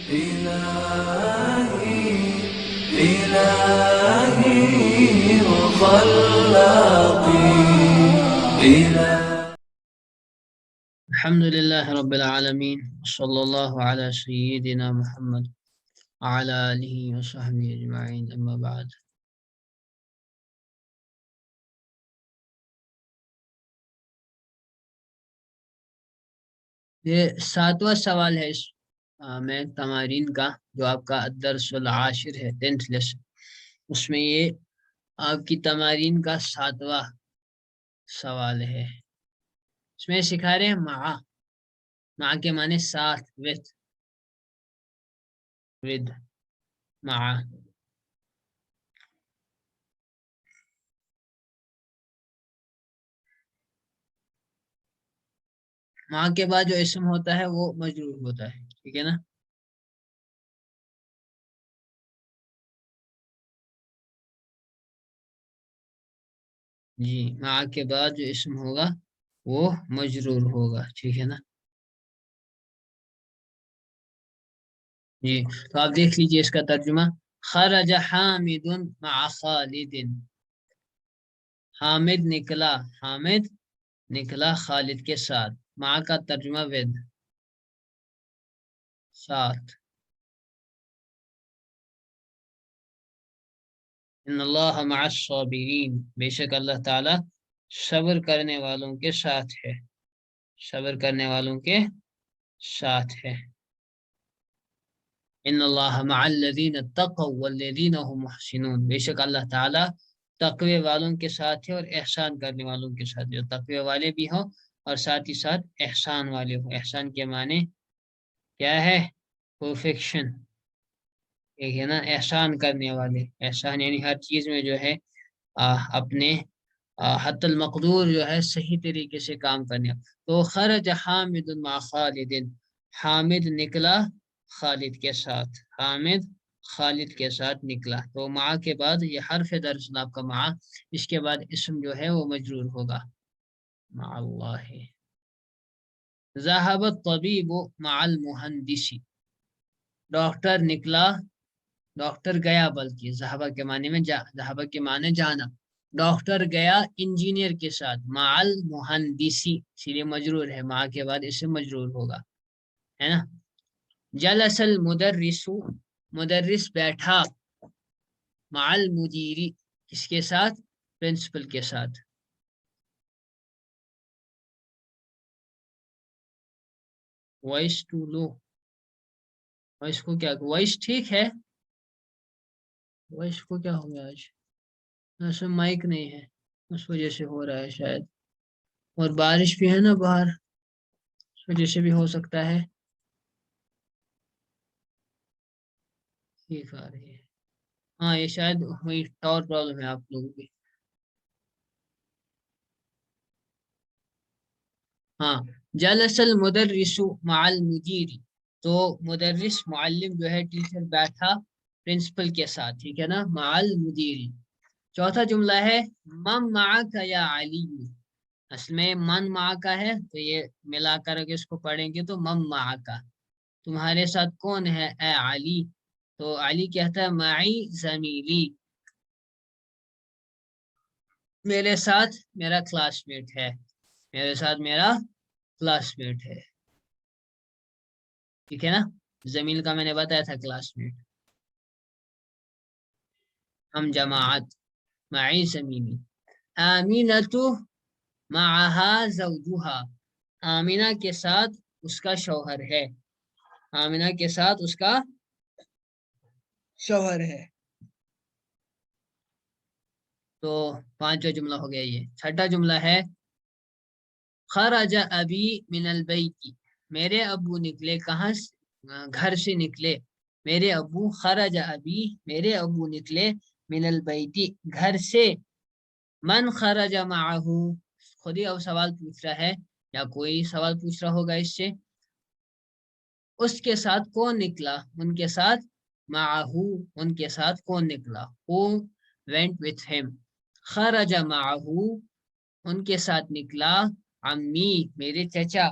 إلهي إلهي وخلاقي الحمد لله رب العالمين، صلى الله على سيدنا محمد وعلى آله وصحبه أجمعين، أما بعد. یہ ساتواں سوال ہے اس میں تمارین کا، جو آپ کا الدرس العاشر ہے، 10th لیسن. اس میں یہ آپ کی تمارین کا 7واں سوال ہے. اس میں سکھا رہے ہیں مع کے معنی ساتھ، with مع. مع کے بعد جو اسم ہوتا ہے وہ مجرور ہوتا ہے، ٹھیک ہے نا. جی، مع کے بعد جو اسم ہوگا وہ مجرور ہوگا، ٹھیک ہے نا. جی، تو آپ دیکھ لیجئے اس کا ترجمہ. خرج حامد مع خالد. حامد نکلا خالد کے ساتھ. مع کا ترجمہ with، ساتھ. ان اللہ مع الصابرین، بے شک اللہ تعالی صبر کرنے والوں کے ساتھ ہے، صبر کرنے والوں کے ساتھ ہے. ان اللہ مع الذین اتقوا والذین هم محسنون، بے شک اللہ تعالی تقوی والوں کے ساتھ ہے اور احسان کرنے والوں کے ساتھ، جو تقوی والے بھی ہوں اور ساتھ ہی ساتھ احسان والے ہوں. احسان کے معنی کیا ہے؟ پرفیکشن، ایک ہے نا، احسان کرنے والے. احسان یعنی ہر چیز میں جو ہے اپنے حد المقدور جو ہے صحیح طریقے سے کام کرنے. تو خرج حامد مع خالد، حامد نکلا خالد کے ساتھ، حامد خالد کے ساتھ نکلا. تو مع کے بعد یہ حرف درس آپ کا مع، اس کے بعد اسم جو ہے وہ مجرور ہوگا. مع اللہ. ذهب الطبیب مع المہندس، ڈاکٹر نکلا، ڈاکٹر گیا، بلکہ ذهب کے معنی میں ذهب کے معنی جانا. ڈاکٹر گیا انجینئر کے ساتھ. مع المہندسی، اسی لیے مجرور ہے، مع کے بعد اسے مجرور ہوگا، ہے نا. جلس المدرس، مدرس بیٹھا. مع المدیری، کس کے ساتھ؟ پرنسپل کے ساتھ. وائس ٹو لو، وائس کو کیا، وائس ٹھیک ہے، وائس کو کیا ہو گیا آج؟ ایسے مائک نہیں ہے، اس وجہ سے ہو رہا ہے شاید. اور بارش بھی ہے نا باہر، اس وجہ سے بھی ہو سکتا ہے. ٹھیک آ رہی ہے. ہاں، یہ شاید وہی ٹاور پرابلم ہے آپ لوگوں کی. ہاں، جلس المدرس مع المدیر، تو مدرس معلم جو ہے ٹیچر بیٹھا پرنسپل کے ساتھ، ٹھیک ہے نا. مع المدیر. چوتھا جملہ ہے من معک یا علی، اصل میں من معک ہے، تو یہ ملا کر اگر اس کو پڑھیں گے تو من معک، تمہارے ساتھ کون ہے اے علی. تو علی کہتا ہے معی زمیلی، میرے ساتھ میرا کلاس میٹ ہے، میرے ساتھ میرا کلاس میٹ ہے، ٹھیک ہے نا. زمیل کا میں نے بتایا تھا کلاس میٹ. ہم جماعت. معی زمیلی. آمینۃ معہا زوجہا، آمینہ کے ساتھ اس کا شوہر ہے، آمینہ کے ساتھ اس کا شوہر ہے. تو پانچواں جملہ ہو گیا. یہ چھٹا جملہ ہے خرج ابی من البیت، میرے ابو نکلے کہاں سے؟ گھر سے نکلے. میرے ابو، خرج ابی، میرے ابو نکلے، من البیت، گھر سے. من خرج معہ، خود ہی اب سوال پوچھ رہا ہے یا کوئی سوال پوچھ رہا ہوگا اس سے. اس کے ساتھ کون نکلا؟ ان کے ساتھ. معہ، ان کے ساتھ کون نکلا؟ who went with him. خرج معہ، ان کے ساتھ نکلا. عمی، میرے چچا،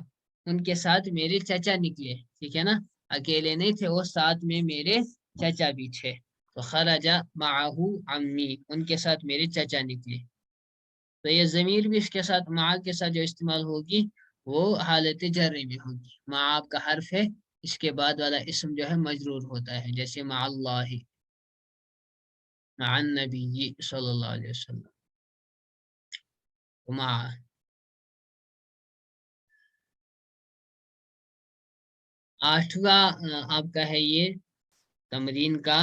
ان کے ساتھ میرے چچا نکلے، ٹھیک ہے نا. اکیلے نہیں تھے وہ، ساتھ میں میرے چچا بھی تھے. تو خرجا معہو عمی، ان کے ساتھ میرے چچا نکلے. تو یہ ضمیر بھی اس کے ساتھ مع کے ساتھ جو استعمال ہوگی وہ حالت جر میں ہوگی. مع آپ کا حرف ہے، اس کے بعد والا اسم جو ہے مجرور ہوتا ہے، جیسے مع اللہ، مع النبی صلی اللہ علیہ وسلم. مع 8واں آپ کا ہے یہ تمرین کا.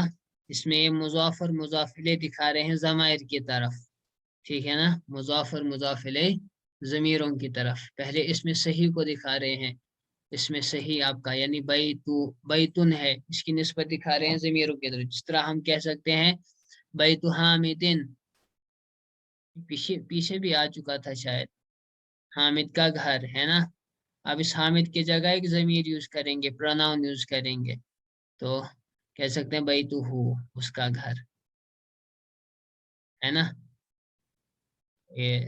اس میں مضاف اور مضاف الیہ دکھا رہے ہیں ضمائر کی طرف، ٹھیک ہے نا، مضاف اور مضاف الیہ ضمیروں کی طرف. پہلے اس میں صحیح کو دکھا رہے ہیں، اس میں صحیح آپ کا یعنی بیتن ہے، اس کی نسبت دکھا رہے ہیں ضمیروں کی طرف. جس طرح ہم کہہ سکتے ہیں بیت حامدن، پیچھے بھی آ چکا تھا شاید، حامد کا گھر ہے نا. اب اس حامد کی جگہ ایک ضمیر یوز کریں گے، پروناؤن یوز کریں گے، تو کہہ سکتے ہیں بیتو ہو، اس کا گھر ہے نا. یہ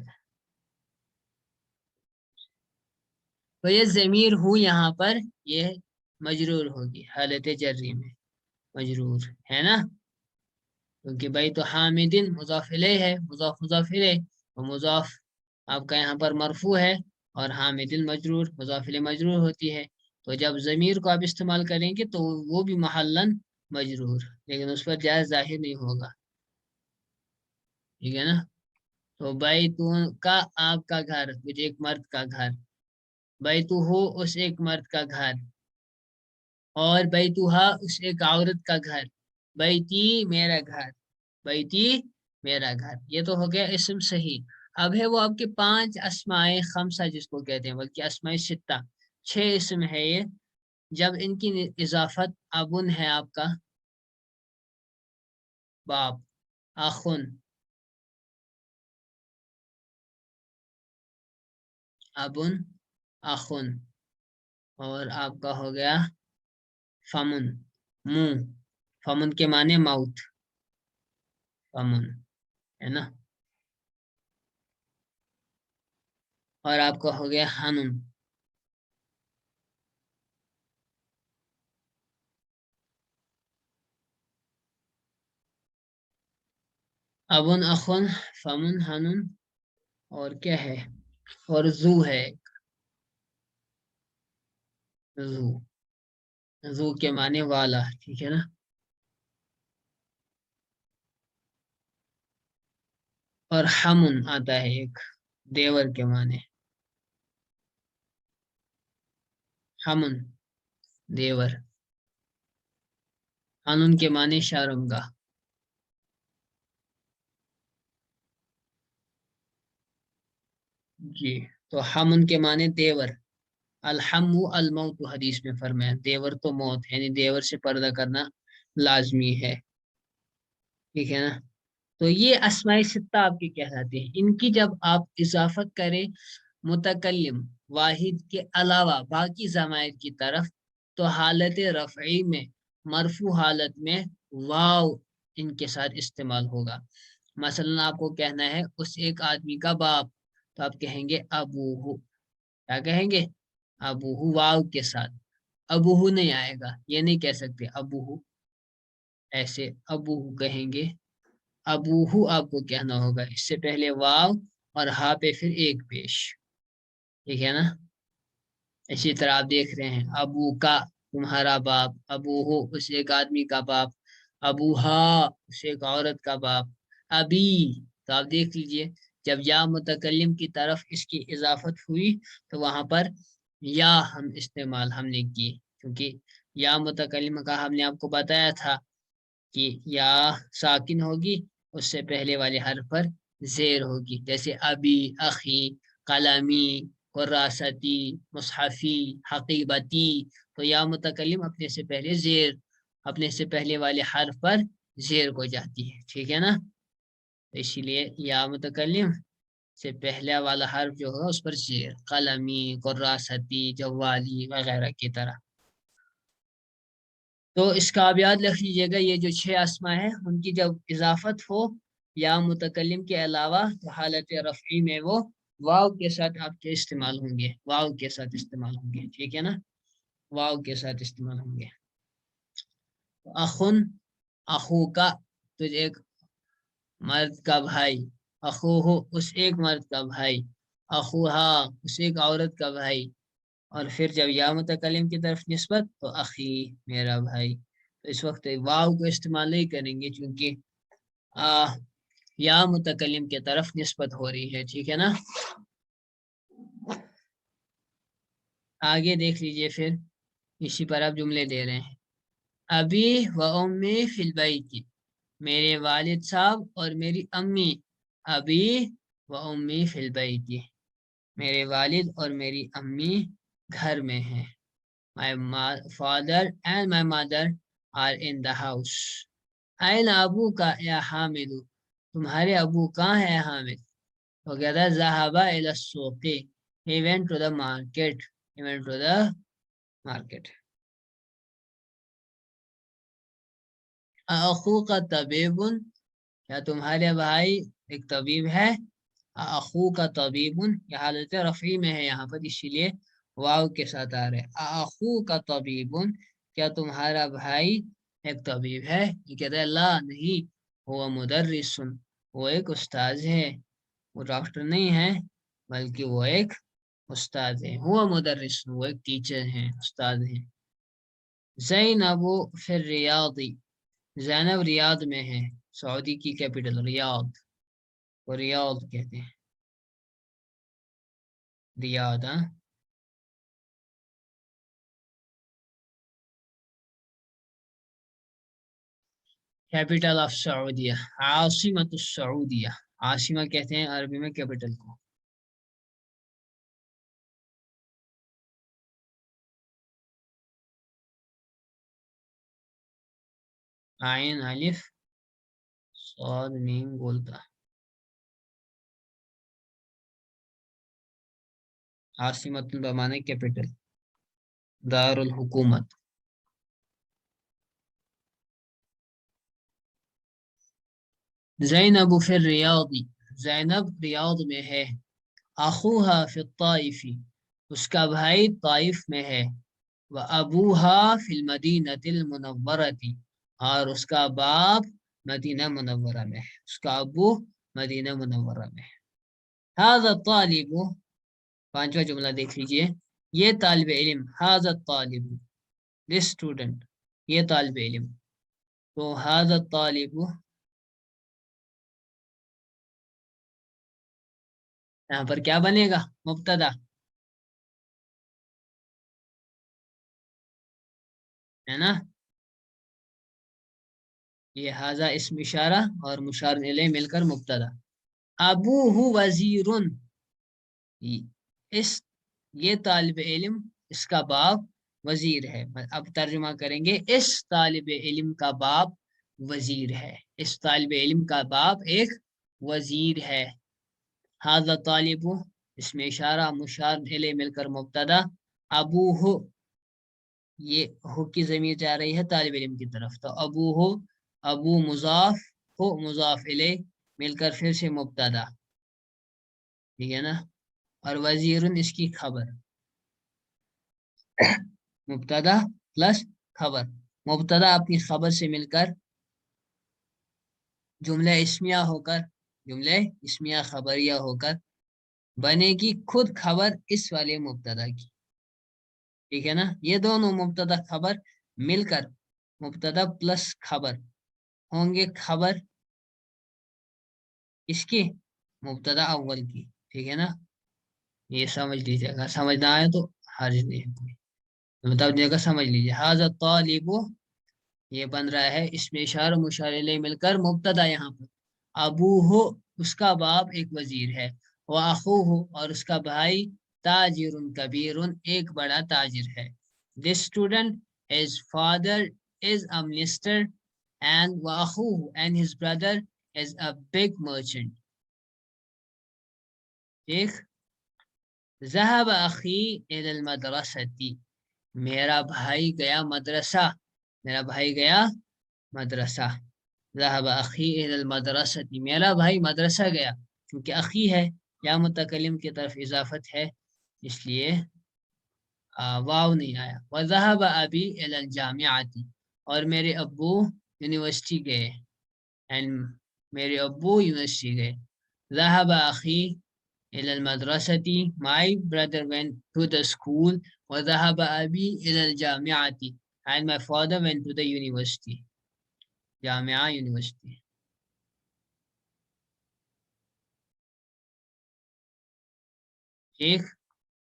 تو یہ ضمیر ہو یہاں پر یہ مجرور ہوگی، حالت جری میں مجرور ہے نا، کیونکہ بیت حامدن مضاف الیہ ہے، مضاف مضاف الیہ، اور مضاف آپ کا یہاں پر مرفوع ہے، اور حامدن مجرور مضاف الیہ مجرور ہوتی ہے. تو جب ضمیر کو آپ استعمال کریں گے تو وہ بھی محلن مجرور، لیکن اس پر جائز ظاہر نہیں ہوگا، ٹھیک ہے نا. تو بیتون کا آپ کا گھر، کچھ ایک مرد کا گھر، بیتو ہو اس ایک مرد کا گھر، اور بیتوہا اس ایک عورت کا گھر، بیتی میرا گھر، بیتی میرا گھر. یہ تو ہو گیا اسم صحیح. اب ہے وہ آپ کے 5 اسماء خمسہ جس کو کہتے ہیں، بلکہ اسماء ستہ، 6 اسم ہے یہ. جب ان کی اضافت ابن ہے آپ کا باپ، اخن، ابن، اخن، اور آپ کا ہو گیا فمن، منہ، فمن کے معنی موت، فمن ہے نا. اور آپ کا ہو گیا ہنن، ابن، اخن، فمن، ہنن، اور کیا ہے، اور زو ہے، زو، زو کے معنی والا، ٹھیک ہے نا. اور ہمن آتا ہے ایک دیور کے معنی، ہمن دیور. ہنن کے معنی شرمگاہ. جی، تو ہمن کے معنی دیور. الحم الموت حدیث میں فرمایا، دیور تو موت ہے، یعنی دیور سے پردہ کرنا لازمی ہے، ٹھیک ہے نا. تو یہ اسماء ستہ آپ کے کہلاتے ہیں. ان کی جب آپ اضافت کریں متکلم واحد کے علاوہ باقی ضمائر کی طرف، تو حالت رفعی میں مرفوع حالت میں واو ان کے ساتھ استعمال ہوگا. مثلا آپ کو کہنا ہے اس ایک آدمی کا باپ، تو آپ کہیں گے ابوہ. کیا کہیں گے؟ ابوہ، واو کے ساتھ. ابوہ نہیں آئے گا، یہ نہیں کہہ سکتے ابوہ، ایسے ابوہ کہیں گے. ابوہ آپ کو کہنا ہوگا، اس سے پہلے واو اور ہا پہ پھر ایک پیش، ٹھیک ہے نا. اسی طرح آپ دیکھ رہے ہیں ابو کا تمہارا باپ، ابو ہو اس ایک آدمی کا باپ، ابوہا اس ایک عورت کا باپ، ابی. تو آپ دیکھ لیجئے جب یا متکلم کی طرف اس کی اضافت ہوئی تو وہاں پر یا ہم استعمال ہم نے کی، کیونکہ یا متکلم کا ہم نے آپ کو بتایا تھا کہ یا ساکن ہوگی، اس سے پہلے والے حرف پر زیر ہوگی، جیسے ابی، اخی، قلمی، قراصتی، مصحفی، حقیبتی. تو یا متکلم اپنے سے پہلے زیر، اپنے سے پہلے والے حرف پر زیر کو جاتی ہے، ٹھیک ہے نا. اسی لیے یا متکلم سے پہلا والا حرف جو ہوگا اس پر زیر، قلمی، قراصتی، جوالی وغیرہ کی طرح. تو اس کا آپ یاد رکھ لیجیے گا، یہ جو 6 اسماء ہیں ان کی جب اضافت ہو یا متکلم کے علاوہ تو حالت رفعی میں وہ واو کے ساتھ آپ کے استعمال ہوں گے، واو کے ساتھ استعمال ہوں گے، ٹھیک ہے نا. واو کے ساتھ استعمال ہوں گے. اخن اخو کا تجھ ایک مرد کا بھائی، اخو ہو اس ایک مرد کا بھائی، اخوہا اس ایک عورت کا بھائی، اور پھر جب یا متکلم کی طرف نسبت تو اخی میرا بھائی. تو اس وقت واو کو استعمال نہیں کریں گے چونکہ یا متکلم کی طرف نسبت ہو رہی ہے. ٹھیک ہے نا. آگے دیکھ لیجئے پھر اسی پر آپ جملے دے رہے ہیں. ابی و امی فی البیت، میرے والد صاحب اور میری امی. ابی و امی فی البیت، میرے والد اور میری امی گھر میں ہیں. My father and my mother are in the house. این ابو کا یا حامد، تمہارے ابو کہاں ہے حامد؟ تو کہتا ہے ذهب الى السوق، he went to the market. He went to the market. اخوک طبیب، کیا تمہارے بھائی ایک طبیب ہے؟ اخوک طبیب، یہ حالت رفعی میں ہے یہاں پر، اسی لیے واو کے ساتھ آ رہے. اخوک طبیب، کیا تمہارا بھائی ایک طبیب ہے؟ یہ کہتا ہے لا نہیں، وہ مدرس، وہ ایک استاذ ہے. وہ ڈاکٹر نہیں ہے بلکہ وہ ایک استاد ہے. وہ مدرس، وہ ایک ٹیچر ہیں، استاد ہیں. زینب فی الریاض، زینب ریاض میں ہے، سعودی کی کیپٹل ریاض، وہ ریاض کہتے ہیں. ریاض ہاں. کیپٹل آف سعودیہ، عاصمت السعودیہ. عاصمہ کہتے ہیں عربی میں کیپٹل کو. عین الف صاد میم بولتا. عاصمت بمعنی کیپٹل، دار الحکومت. زینب فی الریاض، زینب ریاض میں ہے. اخوہا فی الطائف، اس کا بھائی طائف میں ہے. وابوہا فی المدینۃ المنورۃ، اور اس کا باپ مدینہ منورہ میں ہے، اس کا ابو مدینہ منورہ میں ہے. ھذا الطالب، پانچواں جملہ دیکھ لیجئے. یہ طالب علم، ھذا الطالب دس اسٹوڈنٹ، یہ طالب علم. تو ھذا الطالب یہاں پر کیا بنے گا؟ مبتدا ہے نا. یہ ھذا اسم اشارہ اور مشار الیہ مل کر مبتدا. ابوہ وزیر، اس یہ طالب علم، اس کا باپ وزیر ہے. اب ترجمہ کریں گے، اس طالب علم کا باپ وزیر ہے. اس طالب علم کا باپ ایک وزیر ہے. ھذا طالب اس میں اشارہ مشار الیہ مل کر مبتدا. ابوہ، یہ ہو کی ضمیر جا رہی ہے طالب علم کی طرف، تو ابوہ، ابو مضاف، ہو مضاف الیہ مل کر پھر سے مبتدا. ٹھیک ہے نا. اور وزیر اس کی خبر، مبتدا پلس خبر. مبتدا اپنی خبر سے مل کر جملہ اسمیہ ہو کر، جملہ اسمیہ خبریہ ہو کر بنے گی خود خبر اس والے مبتدا کی. ٹھیک ہے نا. یہ دونوں مبتدا خبر مل کر مبتدا پلس خبر ہوں گے خبر اس کی، مبتدا اول کی. ٹھیک ہے نا. یہ سمجھ لیجیے گا، سمجھ نہ آئے تو حرج نہیں ہے کوئی، مطلب جگہ سمجھ لیجیے. ھذا الطالب یہ بن رہا ہے اس میں اشارہ مشار الیہ مل کر مبتدا یہاں پر. ابوہ اس کا باپ ایک وزیر ہے. واخوہ اور اس کا بھائی تاجر کبیر ایک بڑا تاجر ہے. This student, his father is a minister and واخوہ and his brother is a big merchant. ٹھیک. ذهب اخی الى المدرسة، میرا بھائی گیا مدرسہ، میرا بھائی گیا مدرسہ. ذهب اخی الى المدرسة، میرا بھائی مدرسہ گیا. کیونکہ اخی ہے یا متکلم کی طرف اضافت ہے، اس لیے واو نہیں آیا. وذهب ابی الی الجامعۃ، اور میرے ابو یونیورسٹی گئے، اینڈ میرے ابو یونیورسٹی گئے. ذهب اخی الی المدرسۃ، my brother went to the school. وذهب ابی الی الجامعۃ، and my father went to the university. Jamia university. ٹھیک.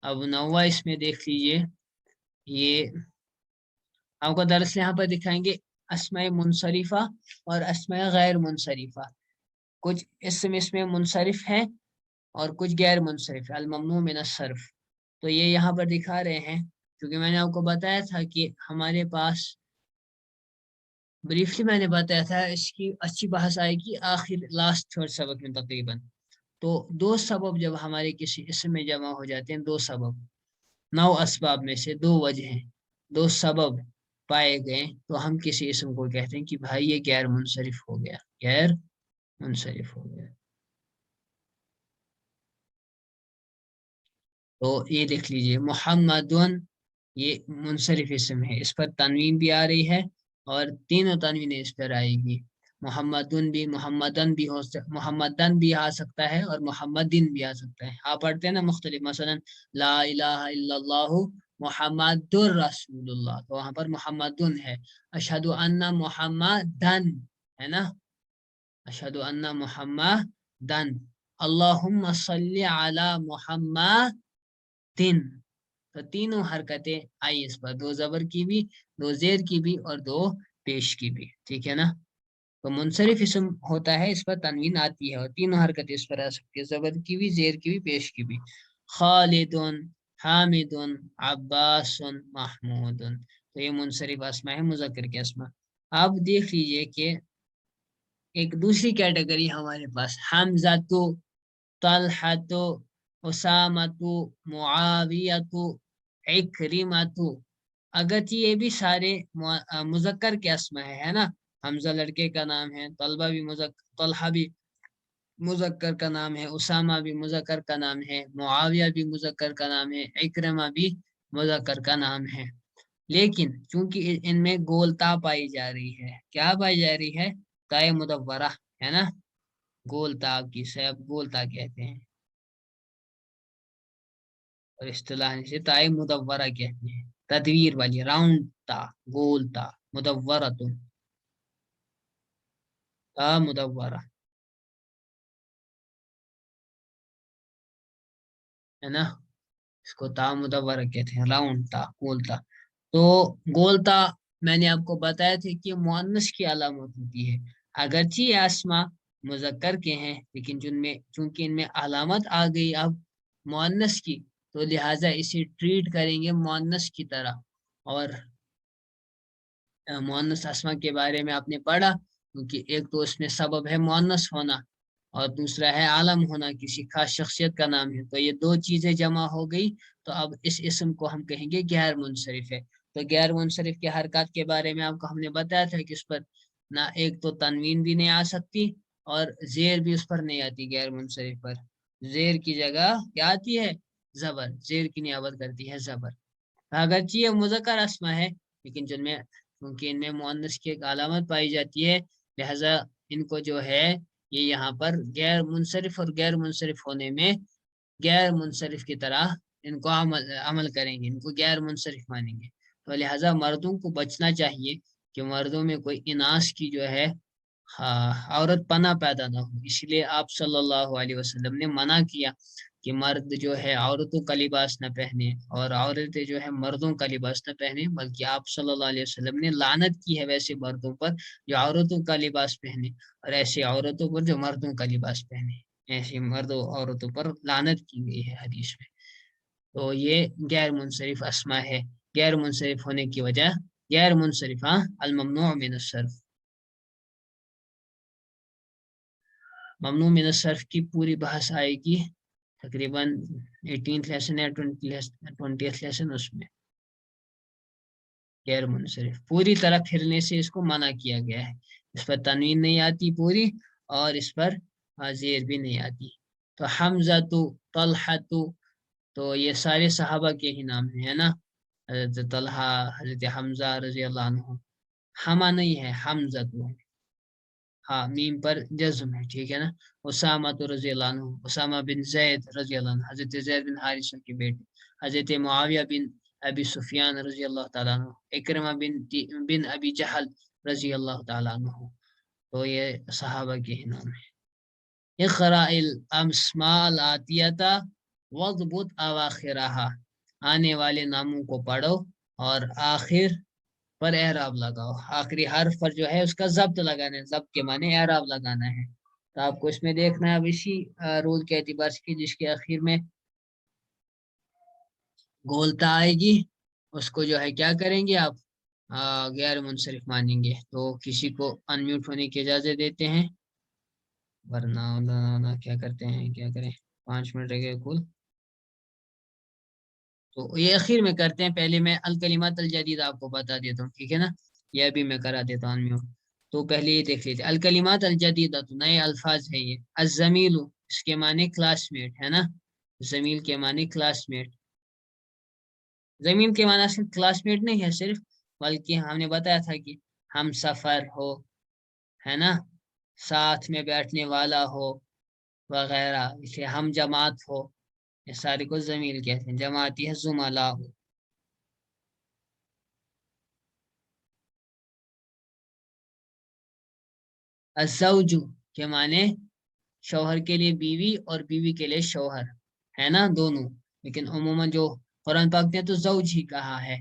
اب نوا اس میں دیکھ لیجئے، یہ آپ کو درس یہاں پر دکھائیں گے اسماء منصرفہ اور اسماء غیر منصرفہ. کچھ اسم اس میں منصرف ہیں اور کچھ غیر منصرف، الممنوع من الصرف. تو یہ یہاں پر دکھا رہے ہیں، کیونکہ میں نے آپ کو بتایا تھا کہ ہمارے پاس بریفلی میں نے بتایا تھا اس کی اچھی بحث آئے گی آخر لاسٹ تھرڈ سبق میں تقریباً. تو دو سبب جب ہمارے کسی اسم میں جمع ہو جاتے ہیں، دو سبب 9 اسباب میں سے 2 وجہ ہیں، 2 سبب پائے گئے، تو ہم کسی اسم کو کہتے ہیں کہ بھائی یہ غیر منصرف ہو گیا، غیر منصرف ہو گیا. تو یہ دیکھ لیجئے محمدن، یہ منصرف اسم ہے، اس پر تنوین بھی آ رہی ہے اور تینوں تنوینیں اس پر آئے گی. محمدن بھی، محمدن بھی محمدن بھی آ سکتا ہے اور محمدن بھی آ سکتا ہے. آپ پڑھتے ہیں نا مختلف، مثلا لا الہ الا اللہ محمد الرسول اللہ، تو وہاں پر محمدن ہے. اشہد ان محمدن ہے نا، اشہد ان محمدن. اللہم صلی علی محمد، تو تینوں حرکتیں آئی اس پر، 2 زبر کی بھی، 2 زیر کی بھی اور 2 پیش کی بھی. ٹھیک ہے نا. تو منصرف اسم ہوتا ہے اس پر تنوین آتی ہے اور تینوں حرکتیں اس پر آ سکتی ہے، زبر کی بھی، زیر کی بھی، پیش کی بھی. خالد، حامد، عباس، محمود. تو یہ منصرف اسماء ہے، مذکر کے اسماء. اب دیکھ لیجئے کہ ایک دوسری کیٹیگری ہمارے پاس حمزہ، طلحہ، اسامہ، معاویہ، عکرمہ. اگرچہ یہ بھی سارے مذکر کے اسماء ہے نا، حمزہ لڑکے کا نام ہے، طلحہ بھی مذکر کا نام ہے، اسامہ بھی مذکر کا نام ہے، معاویہ بھی مذکر کا نام ہے، عکرمہ بھی مذکر کا نام ہے. لیکن چونکہ ان میں گولتا پائی جا رہی ہے، کیا پائی جا رہی ہے؟ تائے مدورہ ہے نا، گولتا کی سب گولتا کہتے ہیں اور اصطلاح سے تائے مدورہ کہتے ہیں، تدویر والی، راؤنڈ تا، گولتا، مدورہ تا مدورہ ہے نا، اس کو تا مدورہ کہتے ہیں، راؤنڈ تا، گولتا. تو گولتا میں نے آپ کو بتایا تھا کہ مؤنث کی علامت ہوتی ہے. اگرچہ یہ اسماء مذکر کے ہیں، لیکن چونکہ ان میں علامت آ گئی اب مؤنث کی، تو لہٰذا اسے ٹریٹ کریں گے مؤنث کی طرح. اور مؤنث اسماء کے بارے میں آپ نے پڑھا، کیونکہ ایک تو اس میں سبب ہے مؤنث ہونا اور دوسرا ہے عالم ہونا، کسی خاص شخصیت کا نام ہے. تو یہ 2 چیزیں جمع ہو گئی، تو اب اس اسم کو ہم کہیں گے غیر منصرف ہے. تو غیر منصرف کے حرکات کے بارے میں آپ کو ہم نے بتایا تھا کہ اس پر نہ ایک تو تنوین بھی نہیں آ سکتی اور زیر بھی اس پر نہیں آتی. غیر منصرف پر زیر کی جگہ کیا آتی ہے؟ زبر. زیر کی نیابت کرتی ہے زبر. اگرچہ یہ مذکر اسماء ہے، لیکن جن میں کیونکہ ان میں مؤنث کی ایک علامت پائی جاتی ہے، لہذا ان کو جو ہے یہ یہاں پر غیر منصرف اور غیر منصرف ہونے میں غیر منصرف کی طرح ان کو عمل کریں گے، ان کو غیر منصرف مانیں گے. تو لہذا مردوں کو بچنا چاہیے کہ مردوں میں کوئی اناث کی جو ہے عورت پناہ پیدا نہ ہو. اس لیے آپ صلی اللہ علیہ وسلم نے منع کیا کہ مرد جو ہے عورتوں کا لباس نہ پہنے اور عورتیں جو ہے مردوں کا لباس نہ پہنے، بلکہ آپ صلی اللہ علیہ وسلم نے لعنت کی ہے ویسے مردوں پر جو عورتوں کا لباس پہنے اور ایسے عورتوں پر جو مردوں کا لباس پہنے. ایسے مردوں عورتوں پر لعنت کی گئی ہے حدیث میں. تو یہ غیر منصرف اسماء ہے. غیر منصرف ہونے کی وجہ غیر منصرف الممنوع من الصرف. ممنوع من الصرف کی پوری بحث آئے گی تقریباً 18th لیسن یا 20th لیسن، اس میں غیر منصرف پوری طرح پھرنے سے اس کو منع کیا گیا ہے. اس پر تنوین نہیں آتی پوری اور اس پر زیر بھی نہیں آتی. تو حمزہ، طلحہ، تو یہ سارے صحابہ کے ہی نام ہیں، ہے نا. حضرت طلحہ، حضرت حمزہ رضی اللہ عنہ. حما نہیں ہے، حمزہ تو ہے. ہاں میم پر جزم ہے، ٹھیک ہے نا. اسامہ تو رضی اللہ عنہ، اسامہ بن زید رضی اللہ عنہ، حضرت زید بن حارثہ کی بیٹی. حضرت معاویہ بن ابی سفیان رضی اللہ تعالیٰ عنہ. اکرمہ بن ابی جہل رضی اللہ تعالیٰ عنہ. تو یہ صحابہ کے ہی نام ہیں. اقرأ الاسماء الاتیہ واضبط اواخرها. آنے والے ناموں کو پڑھو اور آخر پر اعراب لگاؤ. آخری حرف پر جو ہے اس کا ضبط لگانا ہے. ضبط کے معنی اعراب لگانا ہے. تو آپ کو اس میں دیکھنا ہے اب اسی رول کے اعتبار سے جس کے آخر میں گولتا آئے گی اس کو جو ہے کیا کریں گے آپ، غیر منصرف مانیں گے. تو کسی کو انمیوٹ ہونے کی اجازت دیتے ہیں، ورنہ کیا کرتے ہیں، کیا کریں. 5 منٹ رہ گئے کل. تو یہ اخیر میں کرتے ہیں. پہلے میں الکلمات الجدید آپ کو بتا دیتا ہوں، ٹھیک ہے نا. یہ بھی میں کرا دیتا ہوں انمیوٹ. تو پہلے یہ دیکھ لیتے الکلمات الجدیدہ، تو نئے الفاظ ہے یہ. الزمیل اس کے معنی کلاس میٹ ہے نا. زمیل کے معنی کلاس میٹ. زمین کے معنی صرف کلاس میٹ نہیں ہے صرف، بلکہ ہم نے بتایا تھا کہ ہم سفر ہو، ہے نا، ساتھ میں بیٹھنے والا ہو وغیرہ. اسے ہم جماعت ہو، یہ سارے کو زمیل کہتے ہیں. جماعتی ہے زملا ہو. الزوج کے معنی شوہر کے لیے بیوی اور بیوی کے لیے شوہر، ہے نا، دونوں. لیکن عموماً جو قرآن پاک نے تو زوج ہی کہا ہے،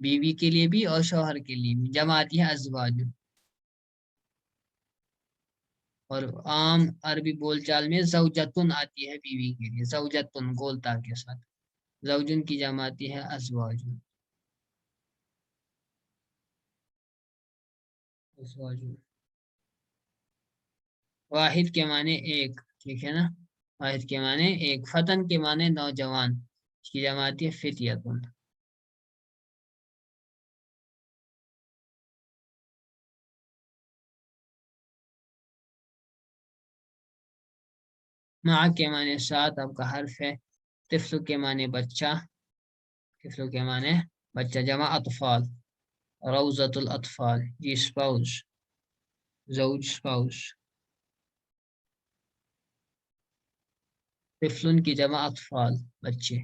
بیوی کے لیے بھی اور شوہر کے لیے بھی. جمع آتی ہے ازواج. اور عام عربی بول چال میں زوجتن آتی ہے بیوی کے لیے، زوجتن گولتا کے ساتھ. زوجن کی جمع آتی ہے ازواج. ازواج واحد کے معنی ایک، ٹھیک ہے نا. واحد کے معنی ایک. فتن کے معنی نوجوان، اس کی جمع آتی ہے فتیتن. مع کے معنی ساتھ، آپ کا حرف ہے. طفل کے معنی بچہ، طفل کے معنی بچہ. جمع اطفال. روزۃ الاطفال جی سپاؤس، زوج سپاؤس. طفل کی جمع اطفال بچے.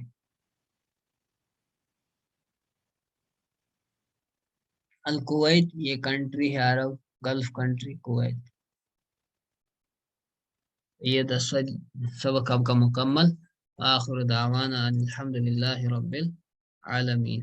الکویت یہ کنٹری ہے عرب، گلف کنٹری کویت. یہ 10 سبق آپ کا مکمل. آخر دعوانا الحمد للہ رب العالمین.